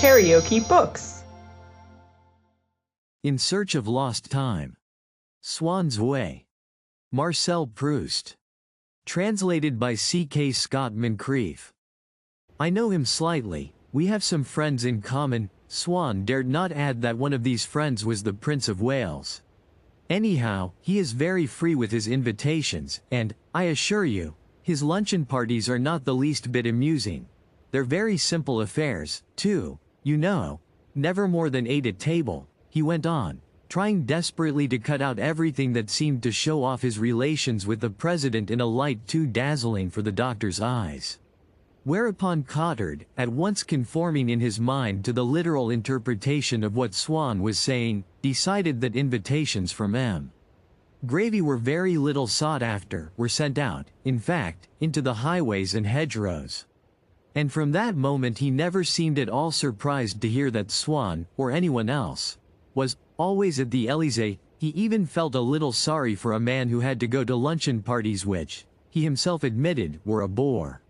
KaraokeBooks. In Search of Lost Time. Swann's Way. Marcel Proust. Translated by C.K.Scott-Moncrieff. I know him slightly, we have some friends in common. Swann dared not add that one of these friends was the Prince of Wales. Anyhow, he is very free with his invitations, and, I assure you, his luncheon parties are not the least bit amusing. They're very simple affairs, too, you know. Never more than 8 at table, he went on, trying desperately to cut out everything that seemed to show off his relations with the president in a light too dazzling for the doctor's eyes. Whereupon Cottard, at once conforming in his mind to the literal interpretation of what Swann was saying, decided that invitations from M. Gravy were very little sought after, were sent out, in fact, into the highways and hedgerows. And from that moment he never seemed at all surprised to hear that Swann, or anyone else, was always at the Élysée. He even felt a little sorry for a man who had to go to luncheon parties which, he himself admitted, were a bore.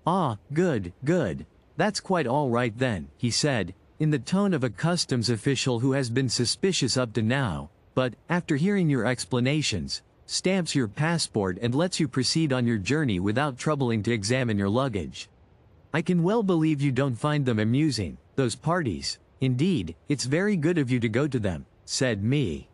"Ah, good, good. That's quite all right then," he said, in the tone of a customs official who has been suspicious up to now, but, after hearing your explanations, stamps your passport and lets you proceed on your journey without troubling to examine your luggage. "I can well believe you don't find them amusing, those parties. Indeed, it's very good of you to go to them," said me.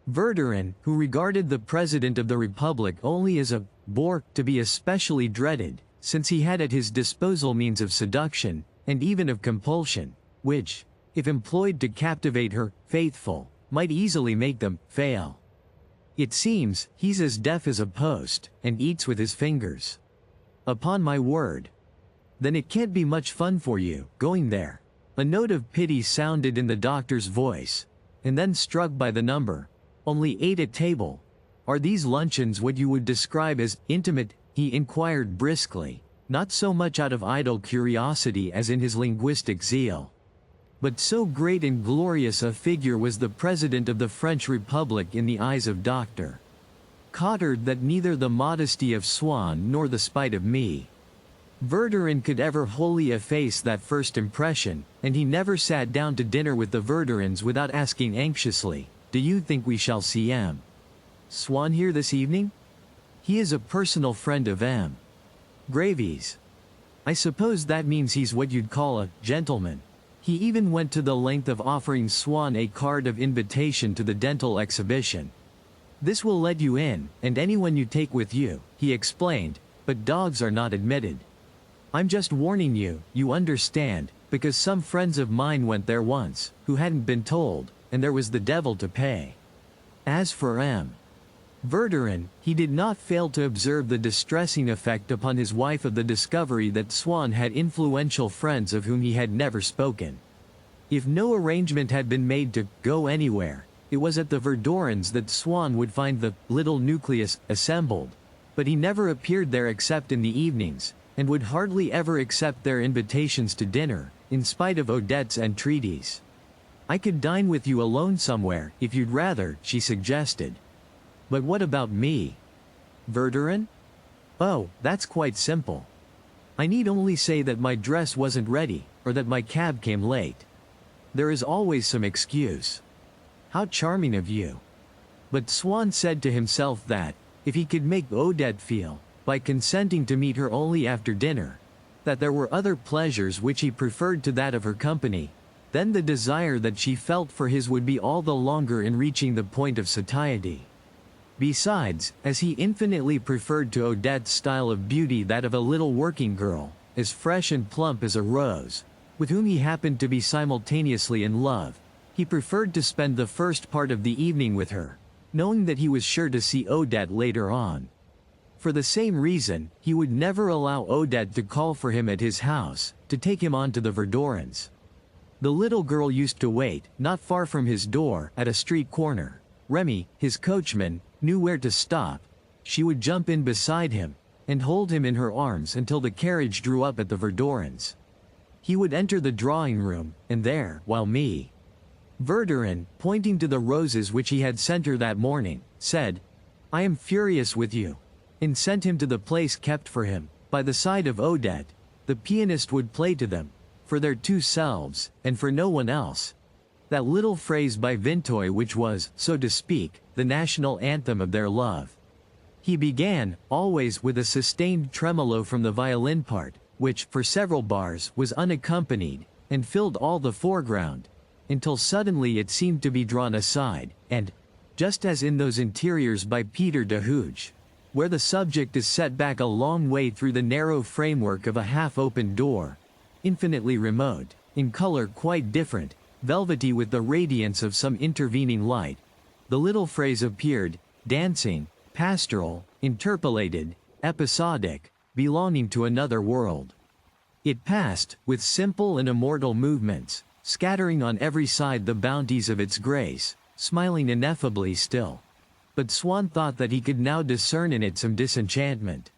Verdurin, who regarded the President of the Republic only as a bore to be especially dreaded, since he had at his disposal means of seduction, and even of compulsion, which, if employed to captivate her faithful, might easily make them fail. "It seems, he's as deaf as a post, and eats with his fingers." "Upon my word. Then it can't be much fun for you, going there." A note of pity sounded in the doctor's voice, and then struck by the number, "Only 8 at table. Are these luncheons what you would describe as intimate?" he inquired briskly, not so much out of idle curiosity as in his linguistic zeal. But so great and glorious a figure was the President of the French Republic in the eyes of Dr. Cottard that neither the modesty of Swann nor the spite of me, Verdurin, could ever wholly efface that first impression, and he never sat down to dinner with the Verdurins without asking anxiously, "Do you think we shall see M. Swann here this evening? He is a personal friend of M. Gravy's. I suppose that means he's what you'd call a gentleman." He even went to the length of offering Swann a card of invitation to the dental exhibition. "This will let you in, and anyone you take with you," he explained, "but dogs are not admitted. I'm just warning you, you understand, because some friends of mine went there once, who hadn't been told, and there was the devil to pay." As for M. Verdurin, he did not fail to observe the distressing effect upon his wife of the discovery that Swann had influential friends of whom he had never spoken. If no arrangement had been made to go anywhere, it was at the Verdurins that Swann would find the little nucleus assembled, but he never appeared there except in the evenings, and would hardly ever accept their invitations to dinner, in spite of Odette's entreaties. "I could dine with you alone somewhere, if you'd rather," she suggested. "But what about me?" "Verdurin? Oh, that's quite simple. I need only say that my dress wasn't ready, or that my cab came late. There is always some excuse." "How charming of you." But Swann said to himself that, if he could make Odette feel, by consenting to meet her only after dinner, that there were other pleasures which he preferred to that of her company, then the desire that she felt for his would be all the longer in reaching the point of satiety. Besides, as he infinitely preferred to Odette's style of beauty that of a little working girl, as fresh and plump as a rose, with whom he happened to be simultaneously in love, he preferred to spend the first part of the evening with her, knowing that he was sure to see Odette later on. For the same reason, he would never allow Odette to call for him at his house, to take him on to the Verdurins. The little girl used to wait, not far from his door, at a street corner. Remy, his coachman, knew where to stop. She would jump in beside him, and hold him in her arms until the carriage drew up at the Verdurins. He would enter the drawing room, and there, while me. Verdurin, pointing to the roses which he had sent her that morning, said, "I am furious with you," and sent him to the place kept for him, by the side of Odette. The pianist would play to them, for their two selves, and for no one else. That little phrase by Vinteuil which was, so to speak, the national anthem of their love. He began, always with a sustained tremolo from the violin part, which, for several bars, was unaccompanied, and filled all the foreground, until suddenly it seemed to be drawn aside, and, just as in those interiors by Peter de Hooge, where the subject is set back a long way through the narrow framework of a half-opened door, infinitely remote, in color quite different, velvety with the radiance of some intervening light, the little phrase appeared, dancing, pastoral, interpolated, episodic, belonging to another world. It passed, with simple and immortal movements, scattering on every side the bounties of its grace, smiling ineffably still. But Swann thought that he could now discern in it some disenchantment.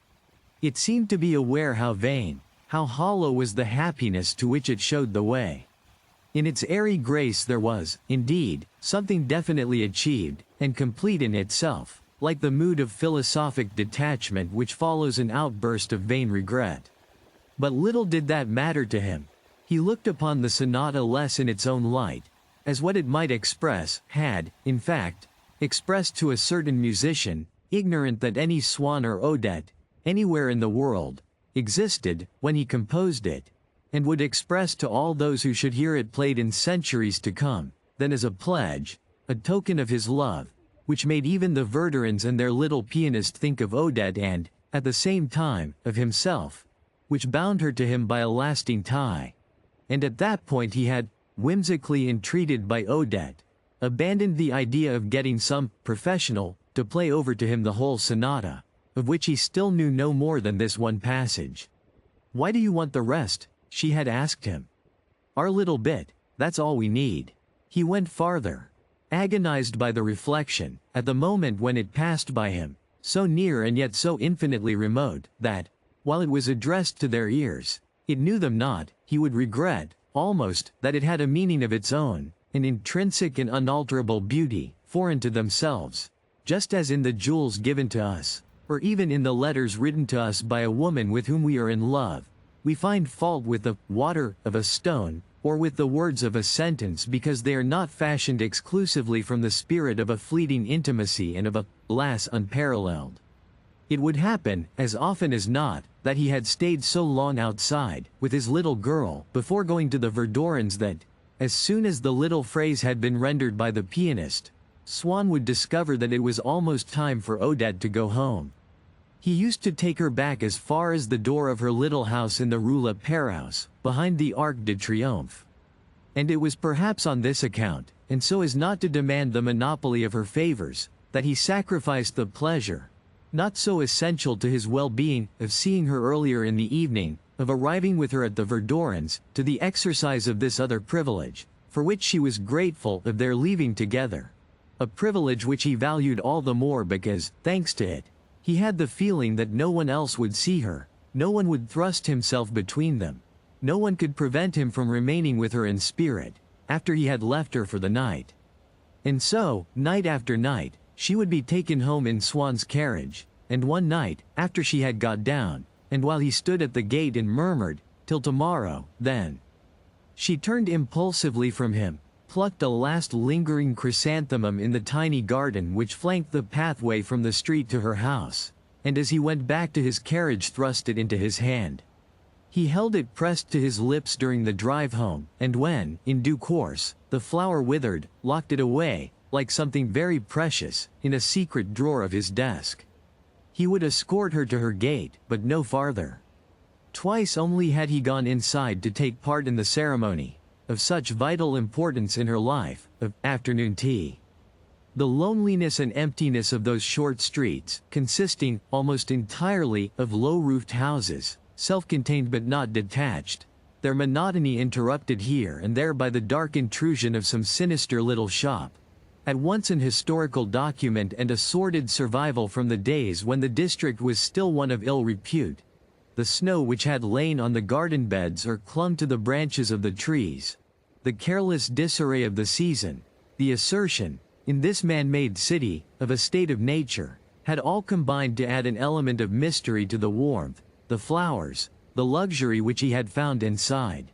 It seemed to be aware how vain, how hollow was the happiness to which it showed the way. In its airy grace there was, indeed, something definitely achieved, and complete in itself, like the mood of philosophic detachment which follows an outburst of vain regret. But little did that matter to him. He looked upon the sonata less in its own light, as what it might express, had, in fact, expressed to a certain musician, ignorant that any Swann or Odette, anywhere in the world, existed, when he composed it, and would express to all those who should hear it played in centuries to come, then as a pledge, a token of his love, which made even the Verdurins and their little pianist think of Odette and, at the same time, of himself, which bound her to him by a lasting tie. And at that point he had, whimsically entreated by Odette, abandoned the idea of getting some professional to play over to him the whole sonata, of which he still knew no more than this one passage. "Why do you want the rest?" she had asked him. "Our little bit, that's all we need." He went farther, agonized by the reflection, at the moment when it passed by him, so near and yet so infinitely remote, that, while it was addressed to their ears, it knew them not. He would regret, almost, that it had a meaning of its own, an intrinsic and unalterable beauty, foreign to themselves, just as in the jewels given to us, or even in the letters written to us by a woman with whom we are in love, we find fault with the water of a stone, or with the words of a sentence because they are not fashioned exclusively from the spirit of a fleeting intimacy and of a lass unparalleled. It would happen, as often as not, that he had stayed so long outside, with his little girl, before going to the Verdurins that, as soon as the little phrase had been rendered by the pianist, Swann would discover that it was almost time for Odette to go home. He used to take her back as far as the door of her little house in the Rue La Pérouse, behind the Arc de Triomphe. And it was perhaps on this account, and so as not to demand the monopoly of her favors, that he sacrificed the pleasure, not so essential to his well-being, of seeing her earlier in the evening, of arriving with her at the Verdurins, to the exercise of this other privilege, for which she was grateful, of their leaving together. A privilege which he valued all the more because, thanks to it, he had the feeling that no one else would see her, no one would thrust himself between them, no one could prevent him from remaining with her in spirit, after he had left her for the night. And so, night after night, she would be taken home in Swann's carriage, and one night, after she had got down, and while he stood at the gate and murmured, "Till tomorrow," then she turned impulsively from him, plucked a last lingering chrysanthemum in the tiny garden which flanked the pathway from the street to her house, and as he went back to his carriage thrust it into his hand. He held it pressed to his lips during the drive home, and when, in due course, the flower withered, locked it away, like something very precious, in a secret drawer of his desk. He would escort her to her gate, but no farther. Twice only had he gone inside to take part in the ceremony, of such vital importance in her life, of afternoon tea. The loneliness and emptiness of those short streets, consisting, almost entirely, of low-roofed houses, self-contained but not detached, their monotony interrupted here and there by the dark intrusion of some sinister little shop, at once an historical document and a sordid survival from the days when the district was still one of ill repute. The snow which had lain on the garden beds or clung to the branches of the trees, the careless disarray of the season, the assertion, in this man-made city, of a state of nature, had all combined to add an element of mystery to the warmth, the flowers, the luxury which he had found inside.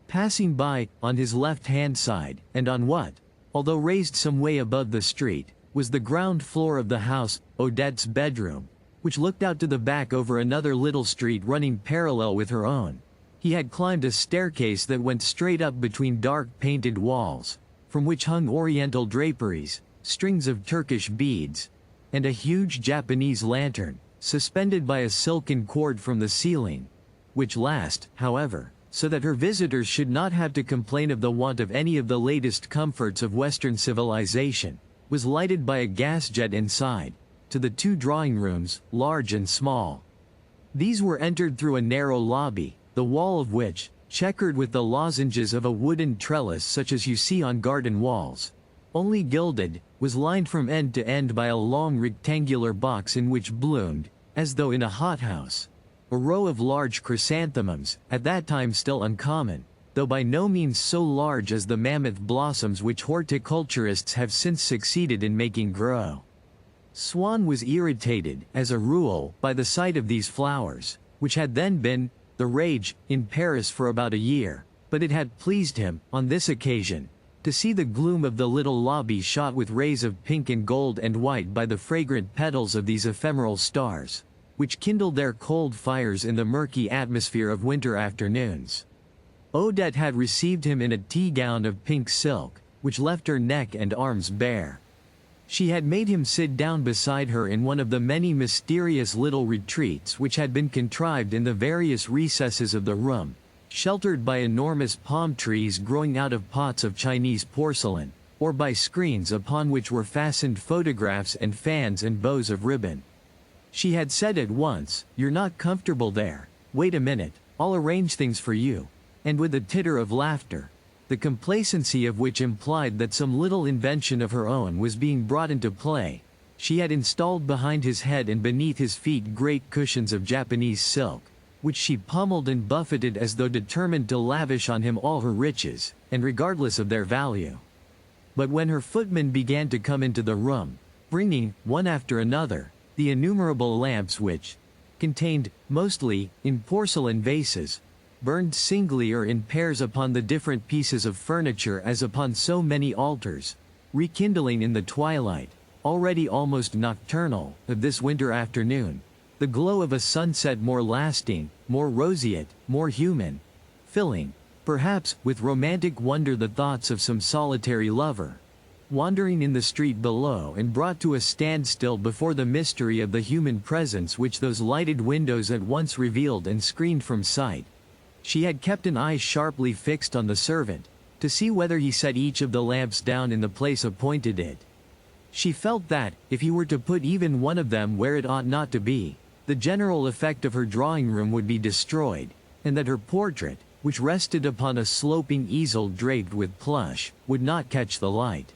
Passing by, on his left-hand side, and on what, although raised some way above the street, was the ground floor of the house, Odette's bedroom, which looked out to the back over another little street running parallel with her own. He had climbed a staircase that went straight up between dark painted walls, from which hung oriental draperies, strings of Turkish beads, and a huge Japanese lantern, suspended by a silken cord from the ceiling, which last, however, so that her visitors should not have to complain of the want of any of the latest comforts of Western civilization, was lighted by a gas jet inside, to the 2 drawing rooms, large and small. These were entered through a narrow lobby, the wall of which, checkered with the lozenges of a wooden trellis such as you see on garden walls, only gilded, was lined from end to end by a long rectangular box in which bloomed, as though in a hothouse, a row of large chrysanthemums, at that time still uncommon, though by no means so large as the mammoth blossoms which horticulturists have since succeeded in making grow. Swann was irritated, as a rule, by the sight of these flowers, which had then been the rage in Paris for about a year, but it had pleased him, on this occasion, to see the gloom of the little lobby shot with rays of pink and gold and white by the fragrant petals of these ephemeral stars, which kindled their cold fires in the murky atmosphere of winter afternoons. Odette had received him in a tea gown of pink silk, which left her neck and arms bare. She had made him sit down beside her in one of the many mysterious little retreats which had been contrived in the various recesses of the room, sheltered by enormous palm trees growing out of pots of Chinese porcelain, or by screens upon which were fastened photographs and fans and bows of ribbon. She had said at once, "You're not comfortable there. Wait a minute, I'll arrange things for you," and with a titter of laughter, the complacency of which implied that some little invention of her own was being brought into play, she had installed behind his head and beneath his feet great cushions of Japanese silk, which she pummeled and buffeted as though determined to lavish on him all her riches, and regardless of their value. But when her footmen began to come into the room, bringing, one after another, the innumerable lamps which contained, mostly, in porcelain vases, burned singly or in pairs upon the different pieces of furniture as upon so many altars, rekindling in the twilight, already almost nocturnal, of this winter afternoon, the glow of a sunset more lasting, more roseate, more human, filling, perhaps, with romantic wonder the thoughts of some solitary lover, wandering in the street below and brought to a standstill before the mystery of the human presence which those lighted windows at once revealed and screened from sight. She had kept an eye sharply fixed on the servant, to see whether he set each of the lamps down in the place appointed it. She felt that, if he were to put even one of them where it ought not to be, the general effect of her drawing-room would be destroyed, and that her portrait, which rested upon a sloping easel draped with plush, would not catch the light.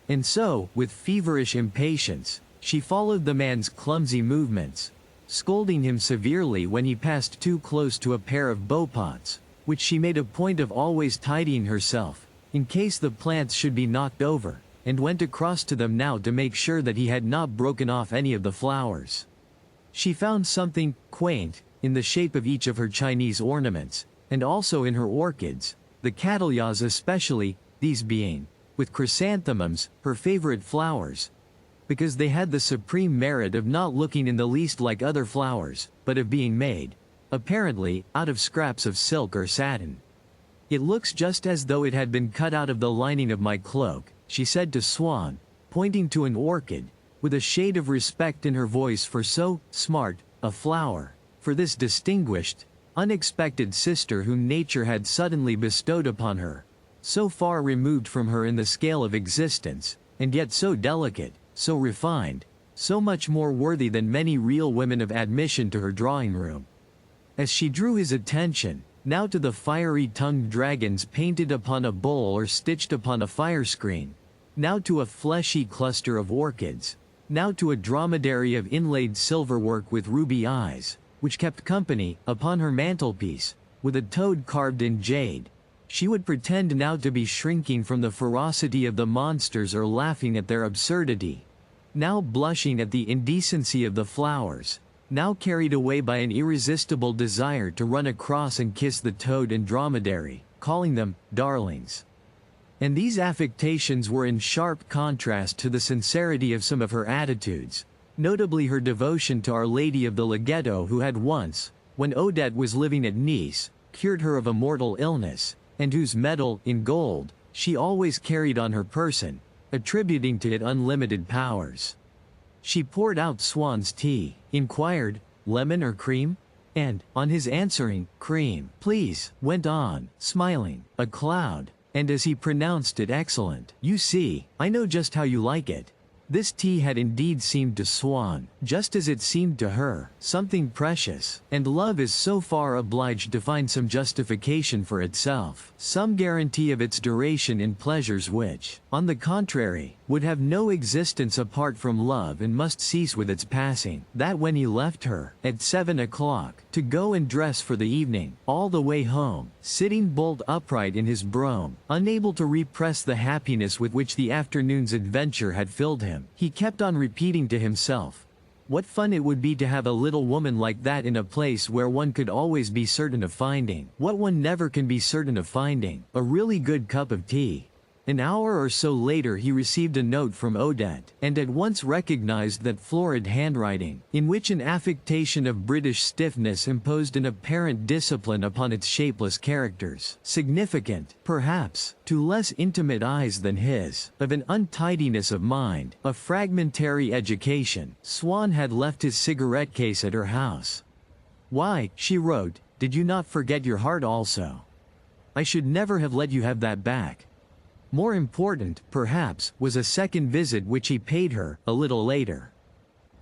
And so, with feverish impatience, she followed the man's clumsy movements, scolding him severely when he passed too close to a pair of beaupots, which she made a point of always tidying herself, in case the plants should be knocked over, and went across to them now to make sure that he had not broken off any of the flowers. She found something quaint in the shape of each of her Chinese ornaments, and also in her orchids, the cattleyas especially, these being, with chrysanthemums, her favorite flowers, because they had the supreme merit of not looking in the least like other flowers, but of being made, apparently, out of scraps of silk or satin. "It looks just as though it had been cut out of the lining of my cloak," she said to Swann, pointing to an orchid, with a shade of respect in her voice for so smart a flower, for this distinguished, unexpected sister whom nature had suddenly bestowed upon her, so far removed from her in the scale of existence, and yet so delicate, so refined, so much more worthy than many real women of admission to her drawing-room. As she drew his attention, now to the fiery-tongued dragons painted upon a bowl or stitched upon a fire-screen, now to a fleshy cluster of orchids, now to a dromedary of inlaid silverwork with ruby eyes, which kept company, upon her mantelpiece, with a toad carved in jade, she would pretend now to be shrinking from the ferocity of the monsters or laughing at their absurdity, now blushing at the indecency of the flowers, now carried away by an irresistible desire to run across and kiss the toad and dromedary, calling them darlings. And these affectations were in sharp contrast to the sincerity of some of her attitudes, notably her devotion to Our Lady of the Laghetto, who had once, when Odette was living at Nice, cured her of a mortal illness, and whose medal, in gold, she always carried on her person, attributing to it unlimited powers. She poured out Swann's tea, inquired, "Lemon or cream?" and, on his answering, "Cream, please," went on, smiling, "A cloud," and as he pronounced it, "Excellent. You see, I know just how you like it." This tea had indeed seemed to Swann, just as it seemed to her, something precious, and love is so far obliged to find some justification for itself, some guarantee of its duration in pleasures which, on the contrary, would have no existence apart from love and must cease with its passing, that when he left her, at 7 o'clock, to go and dress for the evening, all the way home, sitting bolt upright in his brougham, unable to repress the happiness with which the afternoon's adventure had filled him, he kept on repeating to himself, "What fun it would be to have a little woman like that in a place where one could always be certain of finding, what one never can be certain of finding, a really good cup of tea." An hour or so later he received a note from Odette, and at once recognized that florid handwriting, in which an affectation of British stiffness imposed an apparent discipline upon its shapeless characters, significant, perhaps, to less intimate eyes than his, of an untidiness of mind, a fragmentary education. Swann had left his cigarette case at her house. "Why," she wrote, "did you not forget your heart also? I should never have let you have that back." More important, perhaps, was a second visit which he paid her, a little later.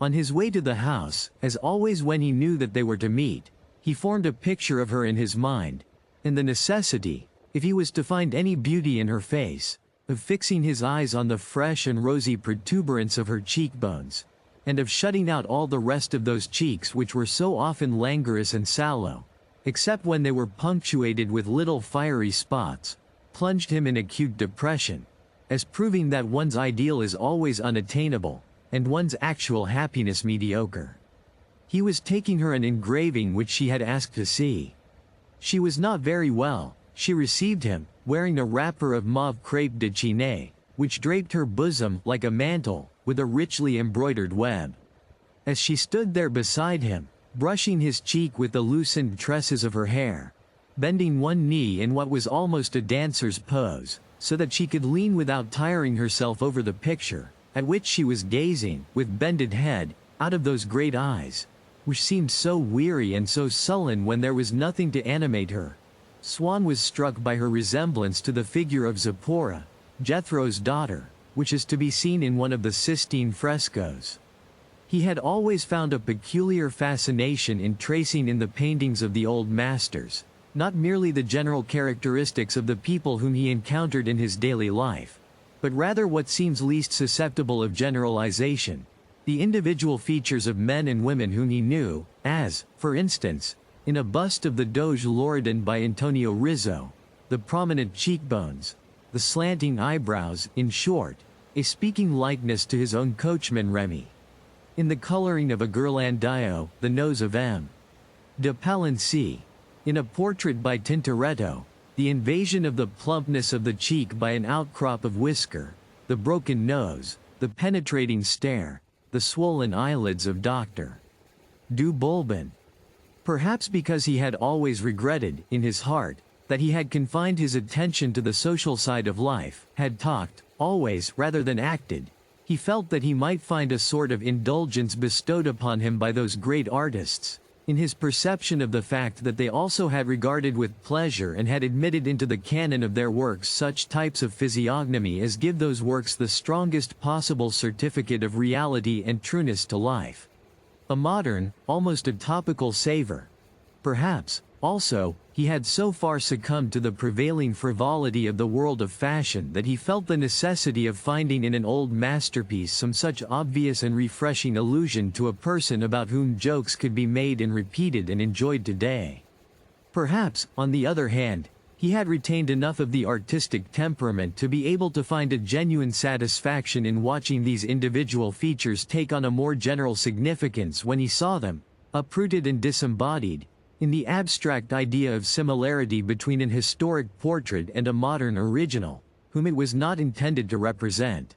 On his way to the house, as always when he knew that they were to meet, he formed a picture of her in his mind, and the necessity, if he was to find any beauty in her face, of fixing his eyes on the fresh and rosy protuberance of her cheekbones, and of shutting out all the rest of those cheeks which were so often languorous and sallow, except when they were punctuated with little fiery spots, plunged him in acute depression, as proving that one's ideal is always unattainable, and one's actual happiness mediocre. He was taking her an engraving which she had asked to see. She was not very well. She received him, wearing a wrapper of mauve crêpe de Chine, which draped her bosom like a mantle, with a richly embroidered web. As she stood there beside him, brushing his cheek with the loosened tresses of her hair, bending one knee in what was almost a dancer's pose, so that she could lean without tiring herself over the picture, at which she was gazing, with bended head, out of those great eyes, which seemed so weary and so sullen when there was nothing to animate her, Swann was struck by her resemblance to the figure of Zipporah, Jethro's daughter, which is to be seen in one of the Sistine frescoes. He had always found a peculiar fascination in tracing in the paintings of the old masters, not merely the general characteristics of the people whom he encountered in his daily life, but rather what seems least susceptible of generalization, the individual features of men and women whom he knew, as, for instance, in a bust of the Doge Loredan by Antonio Rizzo, the prominent cheekbones, the slanting eyebrows, in short, a speaking likeness to his own coachman Remy. In the coloring of a Ghirlandaio, the nose of M. de Palancy. In a portrait by Tintoretto, the invasion of the plumpness of the cheek by an outcrop of whisker, the broken nose, the penetrating stare, the swollen eyelids of Dr. du Boulbon. Perhaps because he had always regretted, in his heart, that he had confined his attention to the social side of life, had talked, always, rather than acted, he felt that he might find a sort of indulgence bestowed upon him by those great artists, in his perception of the fact that they also had regarded with pleasure and had admitted into the canon of their works such types of physiognomy as give those works the strongest possible certificate of reality and trueness to life. A modern, almost a topical savor. Perhaps, also, he had so far succumbed to the prevailing frivolity of the world of fashion that he felt the necessity of finding in an old masterpiece some such obvious and refreshing allusion to a person about whom jokes could be made and repeated and enjoyed today. Perhaps, on the other hand, he had retained enough of the artistic temperament to be able to find a genuine satisfaction in watching these individual features take on a more general significance when he saw them, uprooted and disembodied, in the abstract idea of similarity between an historic portrait and a modern original, whom it was not intended to represent.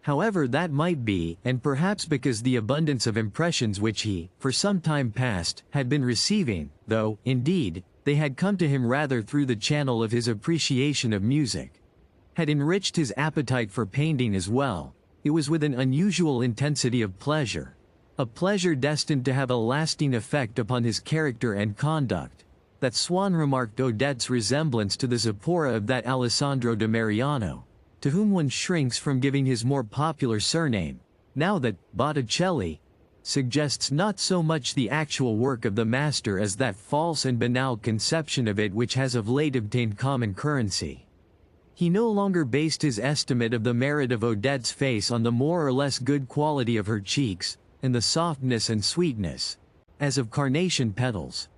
However that might be, and perhaps because the abundance of impressions which he, for some time past, had been receiving, though, indeed, they had come to him rather through the channel of his appreciation of music, had enriched his appetite for painting as well, it was with an unusual intensity of pleasure, a pleasure destined to have a lasting effect upon his character and conduct, that Swann remarked Odette's resemblance to the Zipporah of that Alessandro de Mariano, to whom one shrinks from giving his more popular surname, now that Botticelli suggests not so much the actual work of the master as that false and banal conception of it which has of late obtained common currency. He no longer based his estimate of the merit of Odette's face on the more or less good quality of her cheeks, and the softness and sweetness, as of carnation petals,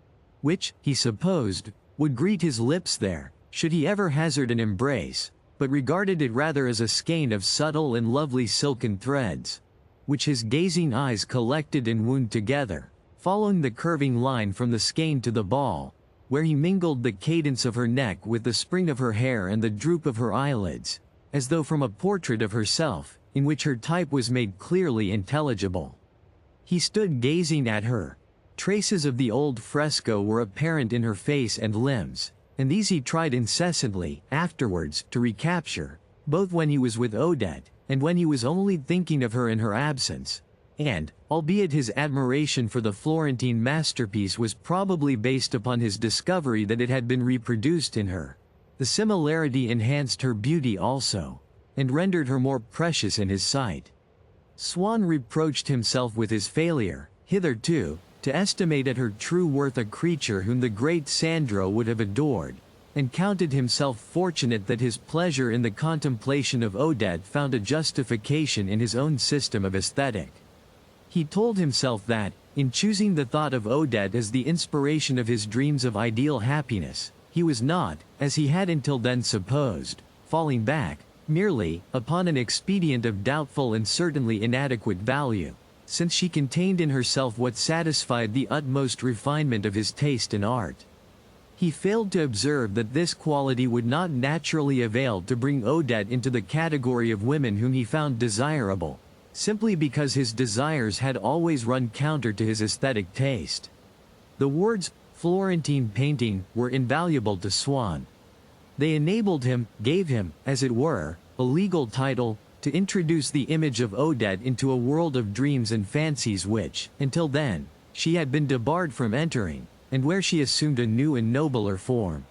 which, he supposed, would greet his lips there, should he ever hazard an embrace, but regarded it rather as a skein of subtle and lovely silken threads, which his gazing eyes collected and wound together, following the curving line from the skein to the ball, where he mingled the cadence of her neck with the spring of her hair and the droop of her eyelids, as though from a portrait of herself, in which her type was made clearly intelligible. He stood gazing at her. Traces of the old fresco were apparent in her face and limbs, and these he tried incessantly, afterwards, to recapture, both when he was with Odette, and when he was only thinking of her in her absence, and, albeit his admiration for the Florentine masterpiece was probably based upon his discovery that it had been reproduced in her, the similarity enhanced her beauty also, and rendered her more precious in his sight. Swann reproached himself with his failure, hitherto, to estimate at her true worth a creature whom the great Sandro would have adored, and counted himself fortunate that his pleasure in the contemplation of Odette found a justification in his own system of aesthetic. He told himself that, in choosing the thought of Odette as the inspiration of his dreams of ideal happiness, he was not, as he had until then supposed, falling back, merely, upon an expedient of doubtful and certainly inadequate value, since she contained in herself what satisfied the utmost refinement of his taste in art. He failed to observe that this quality would not naturally avail to bring Odette into the category of women whom he found desirable, simply because his desires had always run counter to his aesthetic taste. The words Florentine painting were invaluable to Swann. They enabled him, gave him, as it were, a legal title, to introduce the image of Odette into a world of dreams and fancies which, until then, she had been debarred from entering, and where she assumed a new and nobler form.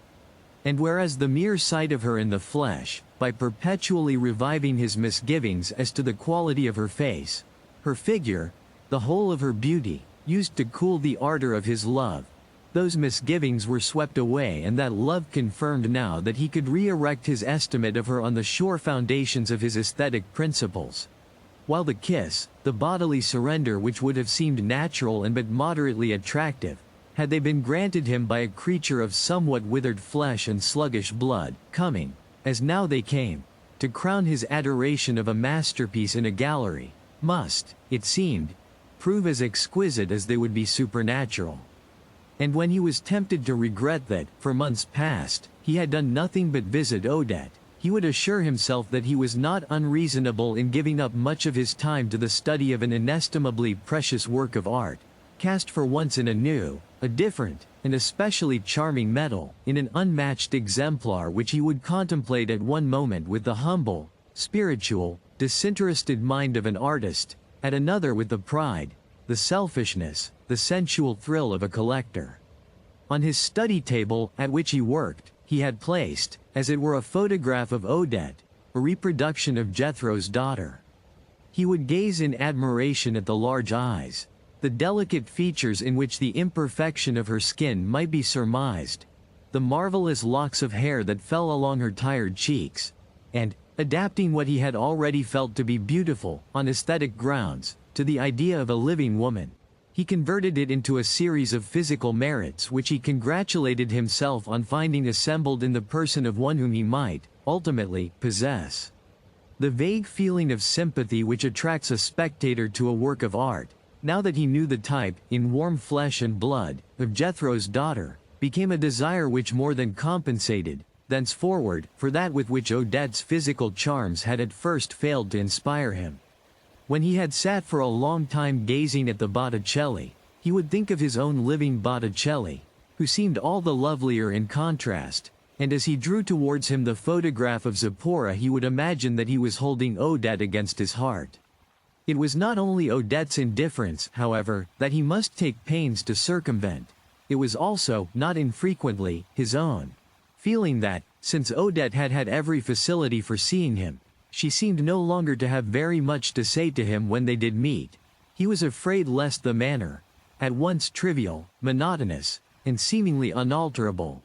And whereas the mere sight of her in the flesh, by perpetually reviving his misgivings as to the quality of her face, her figure, the whole of her beauty, used to cool the ardor of his love, those misgivings were swept away and that love confirmed now that he could re-erect his estimate of her on the sure foundations of his aesthetic principles. While the kiss, the bodily surrender which would have seemed natural and but moderately attractive, had they been granted him by a creature of somewhat withered flesh and sluggish blood, coming, as now they came, to crown his adoration of a masterpiece in a gallery, must, it seemed, prove as exquisite as they would be supernatural. And when he was tempted to regret that, for months past, he had done nothing but visit Odette, he would assure himself that he was not unreasonable in giving up much of his time to the study of an inestimably precious work of art, cast for once in a new, a different, and especially charming metal, in an unmatched exemplar which he would contemplate at one moment with the humble, spiritual, disinterested mind of an artist, at another with the pride, the selfishness, the sensual thrill of a collector. On his study table, at which he worked, he had placed, as it were a photograph of Odette, a reproduction of Jethro's daughter. He would gaze in admiration at the large eyes, the delicate features in which the imperfection of her skin might be surmised, the marvelous locks of hair that fell along her tired cheeks, and, adapting what he had already felt to be beautiful, on aesthetic grounds, to the idea of a living woman, he converted it into a series of physical merits which he congratulated himself on finding assembled in the person of one whom he might, ultimately, possess. The vague feeling of sympathy which attracts a spectator to a work of art, now that he knew the type, in warm flesh and blood, of Jethro's daughter, became a desire which more than compensated, thenceforward, for that with which Odette's physical charms had at first failed to inspire him. When he had sat for a long time gazing at the Botticelli, he would think of his own living Botticelli, who seemed all the lovelier in contrast, and as he drew towards him the photograph of Zipporah he would imagine that he was holding Odette against his heart. It was not only Odette's indifference, however, that he must take pains to circumvent. It was also, not infrequently, his own. Feeling that, since Odette had had every facility for seeing him, she seemed no longer to have very much to say to him when they did meet. He was afraid lest the manner, at once trivial, monotonous, and seemingly unalterable,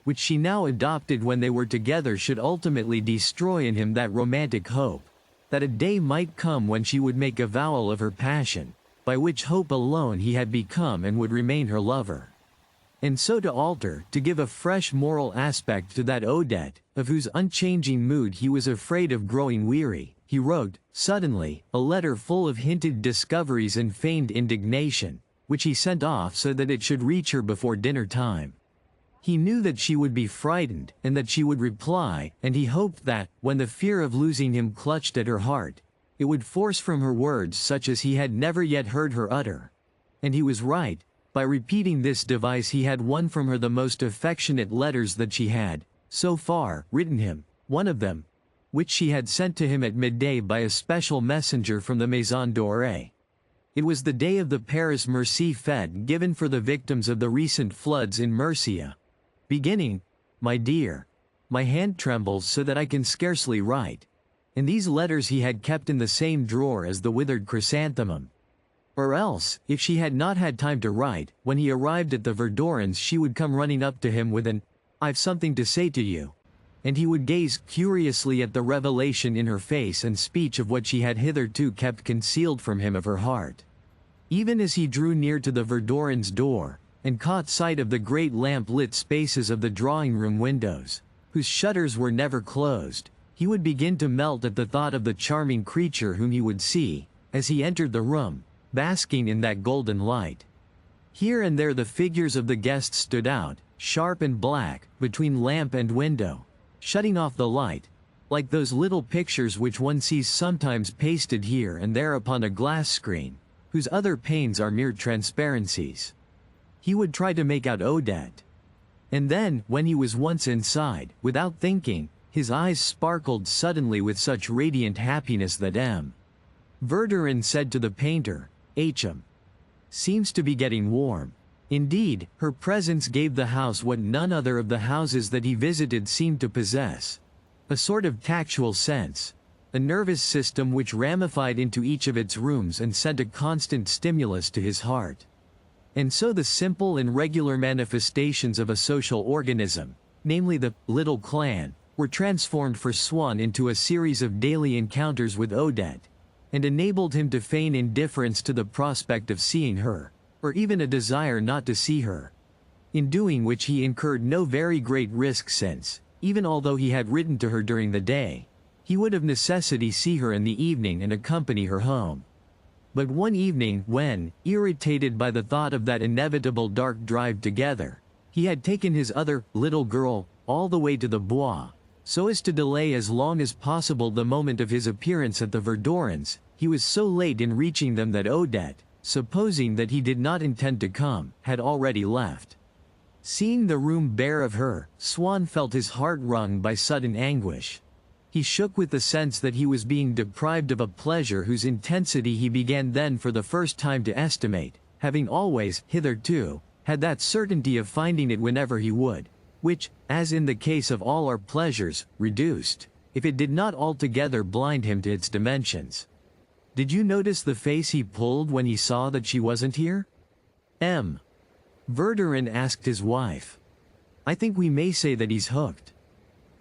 which she now adopted when they were together should ultimately destroy in him that romantic hope, that a day might come when she would make avowal of her passion, by which hope alone he had become and would remain her lover. And so to alter, to give a fresh moral aspect to that Odette, of whose unchanging mood he was afraid of growing weary, he wrote, suddenly, a letter full of hinted discoveries and feigned indignation, which he sent off so that it should reach her before dinner time. He knew that she would be frightened, and that she would reply, and he hoped that, when the fear of losing him clutched at her heart, it would force from her words such as he had never yet heard her utter. And he was right. By repeating this device he had won from her the most affectionate letters that she had, so far, written him, one of them, which she had sent to him at midday by a special messenger from the Maison Dorée. It was the day of the Paris Merci Fête given for the victims of the recent floods in Murcia. Beginning, "My dear, my hand trembles so that I can scarcely write." And these letters he had kept in the same drawer as the withered chrysanthemum. Or else, if she had not had time to write, when he arrived at the Verdurins she would come running up to him with an, "I've something to say to you." And he would gaze curiously at the revelation in her face and speech of what she had hitherto kept concealed from him of her heart. Even as he drew near to the Verdurins' door, and caught sight of the great lamp-lit spaces of the drawing-room windows, whose shutters were never closed, he would begin to melt at the thought of the charming creature whom he would see, as he entered the room, basking in that golden light. Here and there the figures of the guests stood out, sharp and black, between lamp and window, shutting off the light, like those little pictures which one sees sometimes pasted here and there upon a glass screen, whose other panes are mere transparencies. He would try to make out Odette. And then, when he was once inside, without thinking, his eyes sparkled suddenly with such radiant happiness that M. Verdurin said to the painter, "H.M. seems to be getting warm." Indeed, her presence gave the house what none other of the houses that he visited seemed to possess. A sort of tactual sense, a nervous system which ramified into each of its rooms and sent a constant stimulus to his heart. And so the simple and regular manifestations of a social organism, namely the little clan, were transformed for Swann into a series of daily encounters with Odette, and enabled him to feign indifference to the prospect of seeing her, or even a desire not to see her. In doing which he incurred no very great risk since, even although he had written to her during the day, he would of necessity see her in the evening and accompany her home. But one evening when, irritated by the thought of that inevitable dark drive together, he had taken his other little girl all the way to the Bois, so as to delay as long as possible the moment of his appearance at the Verdurins, he was so late in reaching them that Odette, supposing that he did not intend to come, had already left. Seeing the room bare of her, Swann felt his heart wrung by sudden anguish. He shook with the sense that he was being deprived of a pleasure whose intensity he began then for the first time to estimate, having always, hitherto, had that certainty of finding it whenever he would, which, as in the case of all our pleasures, reduced, if it did not altogether blind him to its dimensions. "Did you notice the face he pulled when he saw that she wasn't here?" M. Verdurin asked his wife. "I think we may say that he's hooked."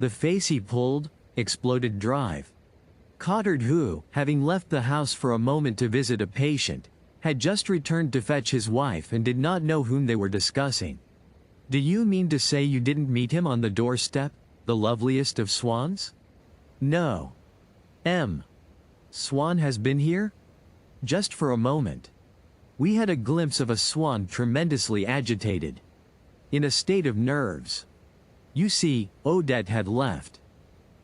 "The face he pulled?" exploded Drive. Cottard, who, having left the house for a moment to visit a patient, had just returned to fetch his wife and did not know whom they were discussing. "Do you mean to say you didn't meet him on the doorstep, the loveliest of swans?" "No. M. Swann has been here?" "Just for a moment." We had a glimpse of a Swann tremendously agitated. In a state of nerves. You see, Odette had left.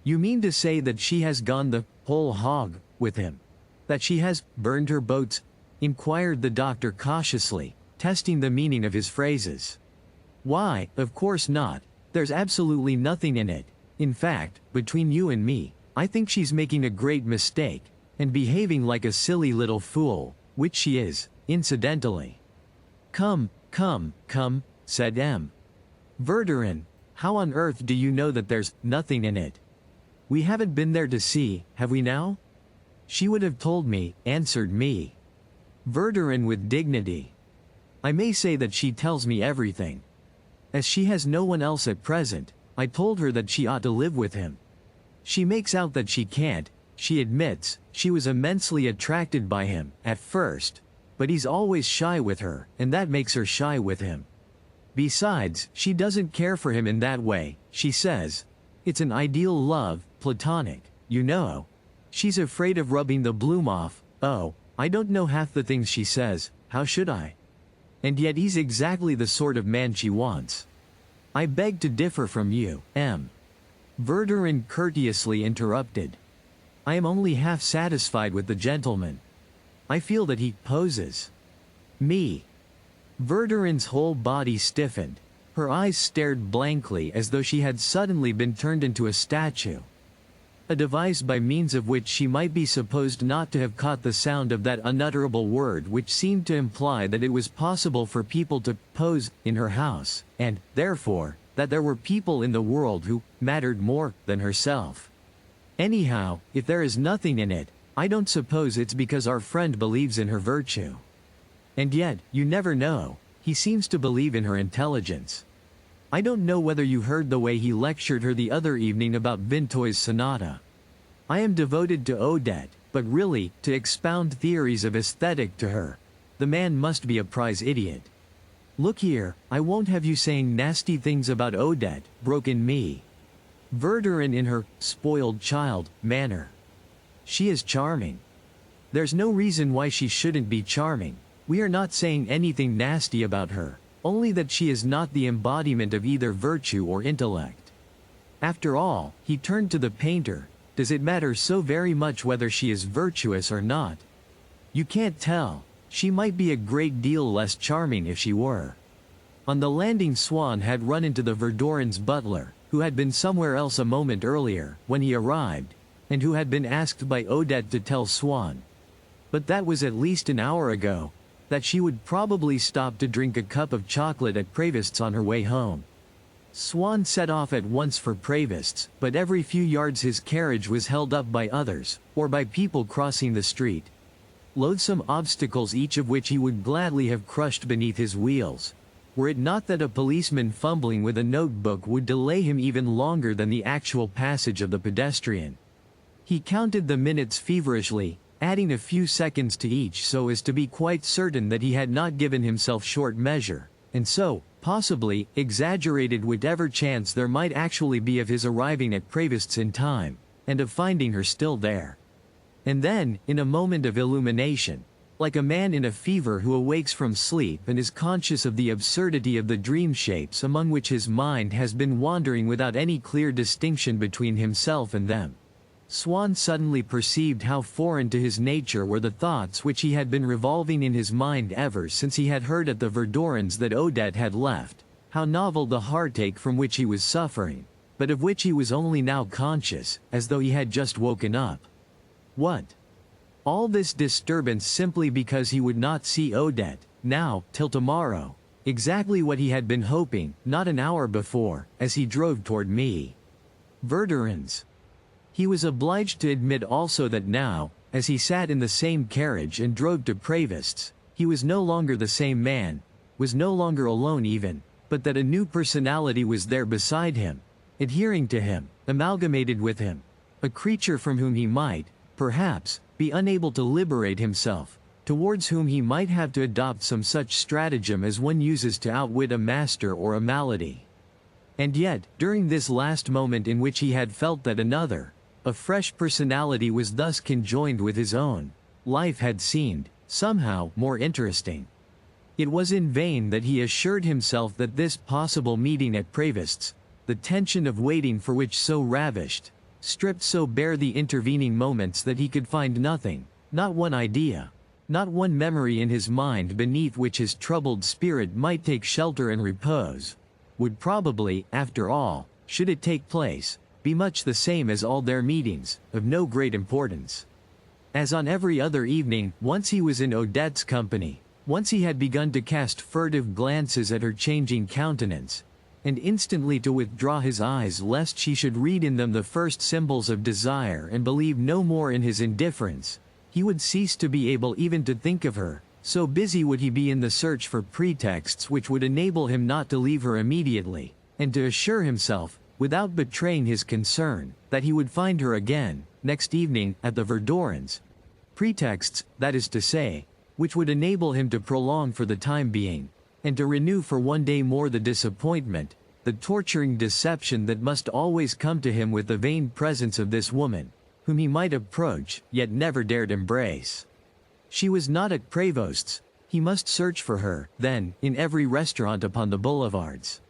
You mean to say that she has gone the whole hog with him? That she has burned her boats? Inquired the doctor cautiously, testing the meaning of his phrases. Why, of course not. There's absolutely nothing in it. In fact, between you and me, I think she's making a great mistake, and behaving like a silly little fool, which she is, incidentally. Come, said M. Verdurin, how on earth do you know that there's nothing in it? We haven't been there to see, have we now? She would have told me, answered me. Verdurin with dignity. I may say that she tells me everything. As she has no one else at present, I told her that she ought to live with him. She makes out that she can't. She admits she was immensely attracted by him at first, but he's always shy with her, and that makes her shy with him. Besides, she doesn't care for him in that way, she says. It's an ideal love, platonic, you know. She's afraid of rubbing the bloom off. Oh, I don't know half the things she says, how should I? And yet he's exactly the sort of man she wants. I beg to differ from you, M. Verdurin courteously interrupted. I am only half satisfied with the gentleman. I feel that he poses me. Verdurin's whole body stiffened. Her eyes stared blankly as though she had suddenly been turned into a statue. A device by means of which she might be supposed not to have caught the sound of that unutterable word which seemed to imply that it was possible for people to pose in her house, and, therefore, that there were people in the world who mattered more than herself. Anyhow, if there is nothing in it, I don't suppose it's because our friend believes in her virtue. And yet, you never know, he seems to believe in her intelligence. I don't know whether you heard the way he lectured her the other evening about Vinteuil's sonata. I am devoted to Odette, but really, to expound theories of aesthetic to her, the man must be a prize idiot. Look here, I won't have you saying nasty things about Odette, broke in me. Verdurin in her spoiled child manner. She is charming. There's no reason why she shouldn't be charming. We are not saying anything nasty about her, only that she is not the embodiment of either virtue or intellect. After all, he turned to the painter, does it matter so very much whether she is virtuous or not? You can't tell. She might be a great deal less charming if she were. On the landing, Swann had run into the Verdurin's butler, who had been somewhere else a moment earlier, when he arrived, and who had been asked by Odette to tell Swann. But that was at least an hour ago, that she would probably stop to drink a cup of chocolate at Proust's on her way home. Swann set off at once for Proust's, but every few yards his carriage was held up by others, or by people crossing the street. Loathsome obstacles, each of which he would gladly have crushed beneath his wheels, were it not that a policeman fumbling with a notebook would delay him even longer than the actual passage of the pedestrian. He counted the minutes feverishly, adding a few seconds to each so as to be quite certain that he had not given himself short measure, and so, possibly, exaggerated whatever chance there might actually be of his arriving at Proust's in time, and of finding her still there. And then, in a moment of illumination, like a man in a fever who awakes from sleep and is conscious of the absurdity of the dream shapes among which his mind has been wandering without any clear distinction between himself and them, Swann suddenly perceived how foreign to his nature were the thoughts which he had been revolving in his mind ever since he had heard at the Verdurins that Odette had left, how novel the heartache from which he was suffering, but of which he was only now conscious, as though he had just woken up. What? All this disturbance simply because he would not see Odette, now, till tomorrow, exactly what he had been hoping, not an hour before, as he drove toward me. Verdurins. He was obliged to admit also that now, as he sat in the same carriage and drove to Proust's, he was no longer the same man, was no longer alone even, but that a new personality was there beside him, adhering to him, amalgamated with him, a creature from whom he might, perhaps, be unable to liberate himself, towards whom he might have to adopt some such stratagem as one uses to outwit a master or a malady. And yet, during this last moment in which he had felt that another, a fresh personality was thus conjoined with his own, life had seemed, somehow more interesting. It was in vain that he assured himself that this possible meeting at Proust's, the tension of waiting for which so ravished, stripped so bare the intervening moments that he could find nothing, not one idea, not one memory in his mind beneath which his troubled spirit might take shelter and repose, would probably, after all, should it take place, be much the same as all their meetings, of no great importance. As on every other evening, once he was in Odette's company, once he had begun to cast furtive glances at her changing countenance, and instantly to withdraw his eyes lest she should read in them the first symbols of desire and believe no more in his indifference, he would cease to be able even to think of her, so busy would he be in the search for pretexts which would enable him not to leave her immediately, and to assure himself, without betraying his concern, that he would find her again, next evening, at the Verdurins. Pretexts, that is to say, which would enable him to prolong for the time being, and to renew for one day more the disappointment, the torturing deception that must always come to him with the vain presence of this woman, whom he might approach, yet never dared embrace. She was not at Prévost's. He must search for her, then, in every restaurant upon the boulevards.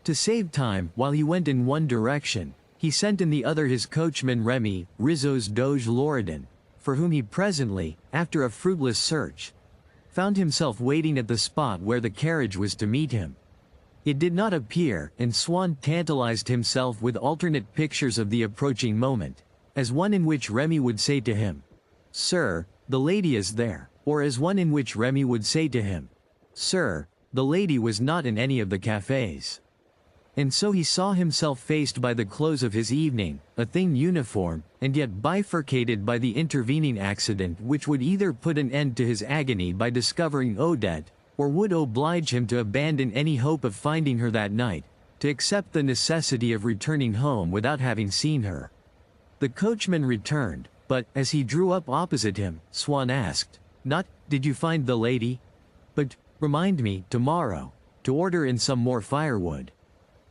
To save time, while he went in one direction, he sent in the other his coachman Remy, Rizzo's Doge Loredan, for whom he presently, after a fruitless search, found himself waiting at the spot where the carriage was to meet him. It did not appear, and Swann tantalized himself with alternate pictures of the approaching moment, as one in which Remy would say to him, "Sir, the lady is there," or as one in which Remy would say to him, "Sir, the lady was not in any of the cafes." And so he saw himself faced by the close of his evening, a thing uniform, and yet bifurcated by the intervening accident which would either put an end to his agony by discovering Odette, or would oblige him to abandon any hope of finding her that night, to accept the necessity of returning home without having seen her. The coachman returned, but, as he drew up opposite him, Swann asked, "Not, did you find the lady? But, remind me, tomorrow, to order in some more firewood.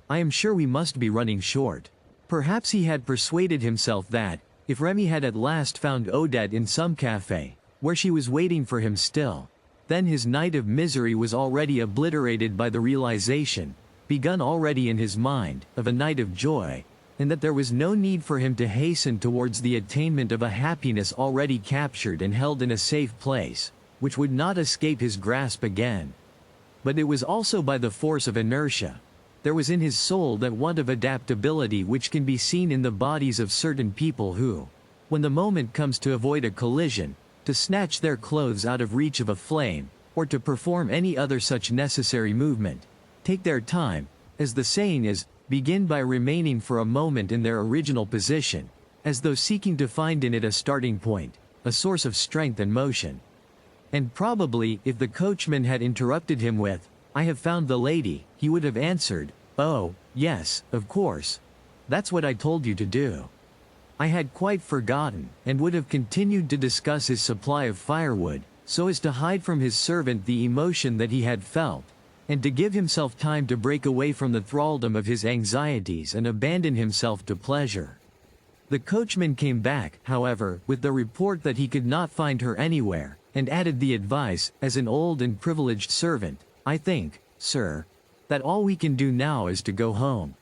I am sure we must be running short." Perhaps he had persuaded himself that, if Remy had at last found Odette in some café, where she was waiting for him still, then his night of misery was already obliterated by the realization, begun already in his mind, of a night of joy, and that there was no need for him to hasten towards the attainment of a happiness already captured and held in a safe place, which would not escape his grasp again. But it was also by the force of inertia. There was in his soul that want of adaptability which can be seen in the bodies of certain people who, when the moment comes to avoid a collision, to snatch their clothes out of reach of a flame, or to perform any other such necessary movement, take their time, as the saying is, begin by remaining for a moment in their original position, as though seeking to find in it a starting point, a source of strength and motion. And probably, if the coachman had interrupted him with, "I have found the lady," he would have answered, "Oh, yes, of course. That's what I told you to do." I had quite forgotten, and would have continued to discuss his supply of firewood, so as to hide from his servant the emotion that he had felt, and to give himself time to break away from the thraldom of his anxieties and abandon himself to pleasure. The coachman came back, however, with the report that he could not find her anywhere, and added the advice, as an old and privileged servant, "I think, sir, that all we can do now is to go home."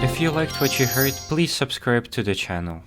If you liked what you heard, please subscribe to the channel.